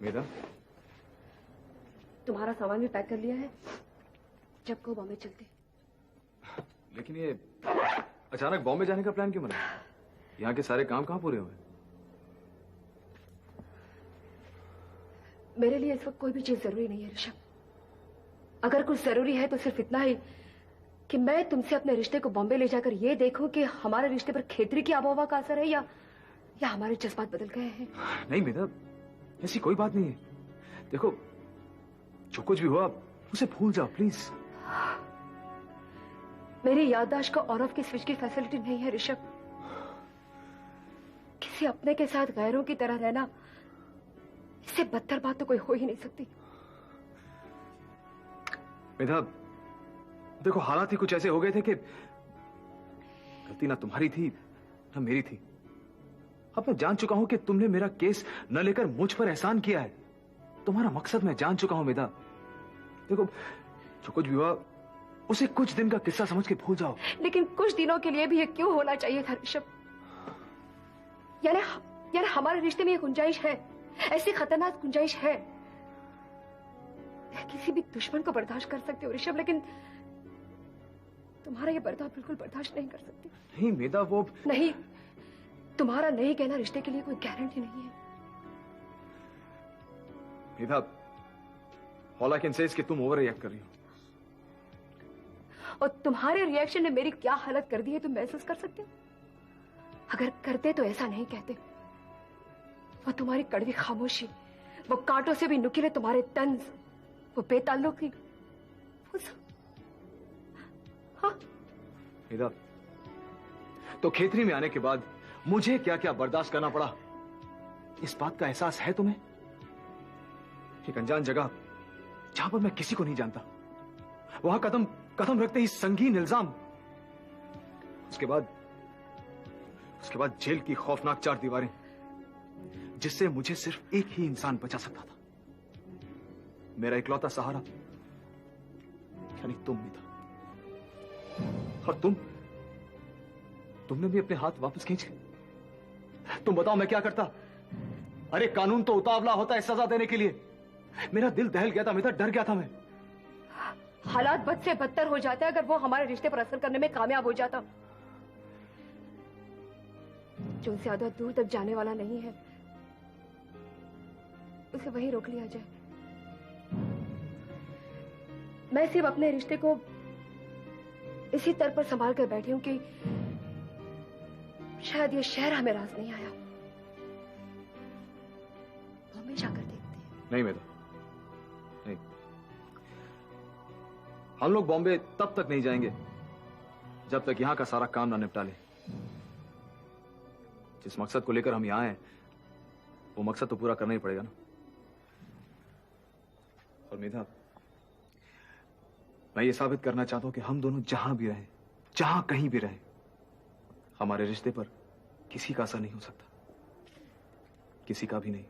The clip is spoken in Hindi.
मेधा, तुम्हारा सामान भी पैक कर लिया है, जब को बॉम्बे चलते। लेकिन ये अचानक बॉम्बे जाने का प्लान क्यों बना? यहाँ के सारे काम कहाँ पूरे हुए? मेरे लिए इस वक्त कोई भी चीज जरूरी नहीं है ऋषभ। अगर कुछ जरूरी है तो सिर्फ इतना ही कि मैं तुमसे अपने रिश्ते को बॉम्बे ले जाकर ये देखूं कि हमारे रिश्ते पर खेतरी की आबोहवा का असर है या हमारे जज्बात बदल गए हैं। नहीं मेधा, ऐसी कोई बात नहीं है। देखो, जो कुछ भी हुआ उसे भूल जाओ प्लीज। मेरी याददाश्त को ऑन ऑफ की स्विच की फैसिलिटी नहीं है ऋषभ। किसी अपने के साथ गैरों की तरह रहना, इससे बदतर बात तो कोई हो ही नहीं सकती। मेधा, देखो हालात ही कुछ ऐसे हो गए थे कि गलती ना तुम्हारी थी ना मेरी थी। अब मैं जान चुका हूं कि तुमने मेरा केस न लेकर मुझ पर एहसान किया है। तुम्हारा मकसद मैं जान चुका हूं मेधा। देखो, जो कुछ भी हुआ उसे कुछ दिन का किस्सा समझ के भूल जाओ। लेकिन कुछ दिनों के लिए भी ये क्यों होना चाहिए था ऋषभ? यानी हमारे रिश्ते में ये गुंजाइश है, ऐसी खतरनाक गुंजाइश है। किसी भी दुश्मन को बर्दाश्त कर सकते हो ऋषभ, लेकिन तुम्हारा ये बर्ताव बिल्कुल बर्दाश्त नहीं कर सकती। नहीं मेधा, वो नहीं, तुम्हारा नहीं कहना रिश्ते के लिए कोई गारंटी नहीं है। Medha, all I can say is कि तुम ओवर रिएक्ट कर रही हो। और तुम्हारे रिएक्शन ने मेरी क्या हालत कर दी है तुम महसूस कर सकते हो? अगर करते तो ऐसा नहीं कहते। वो तुम्हारी कड़वी खामोशी, वो कांटों से भी नुकीले तुम्हारे तंज, वो बेताल्लुकी, वो सब। हाँ मेधा, तो खेतरी में आने के बाद मुझे क्या क्या बर्दाश्त करना पड़ा, इस बात का एहसास है तुम्हें? एक अनजान जगह जहां पर मैं किसी को नहीं जानता, वहां कदम कदम रखते ही संगीन इल्जाम, उसके बाद जेल की खौफनाक 4 दीवारें, जिससे मुझे सिर्फ एक ही इंसान बचा सकता था, मेरा इकलौता सहारा, यानी तुम भी था। और तुमने भी अपने हाथ वापस खींच लिए। तुम बताओ मैं क्या करता? अरे कानून तो उतावला होता है सजा देने के लिए। मेरा दिल दहल गया था, मेरा डर गया था मैं। हालात बद से बदतर हो जाते हैं अगर वो हमारे रिश्ते पर असर करने में कामयाब हो जाता। जो ज्यादा दूर तक जाने वाला नहीं है, उसे वहीं रोक लिया जाए। मैं सिर्फ अपने रिश्ते को इसी तरह पर संभाल कर बैठी हूं कि शायद ये शहर हमें रास नहीं आया। बॉम्बे जाकर देखते हैं। नहीं मेधा, नहीं, हम लोग बॉम्बे तब तक नहीं जाएंगे जब तक यहां का सारा काम ना निपटा ले। जिस मकसद को लेकर हम यहां आए, वो मकसद तो पूरा करना ही पड़ेगा ना। और मेधा, मैं ये साबित करना चाहता हूं कि हम दोनों जहां भी रहें, जहां कहीं भी रहें, हमारे रिश्ते पर किसी का असर नहीं हो सकता, किसी का भी नहीं।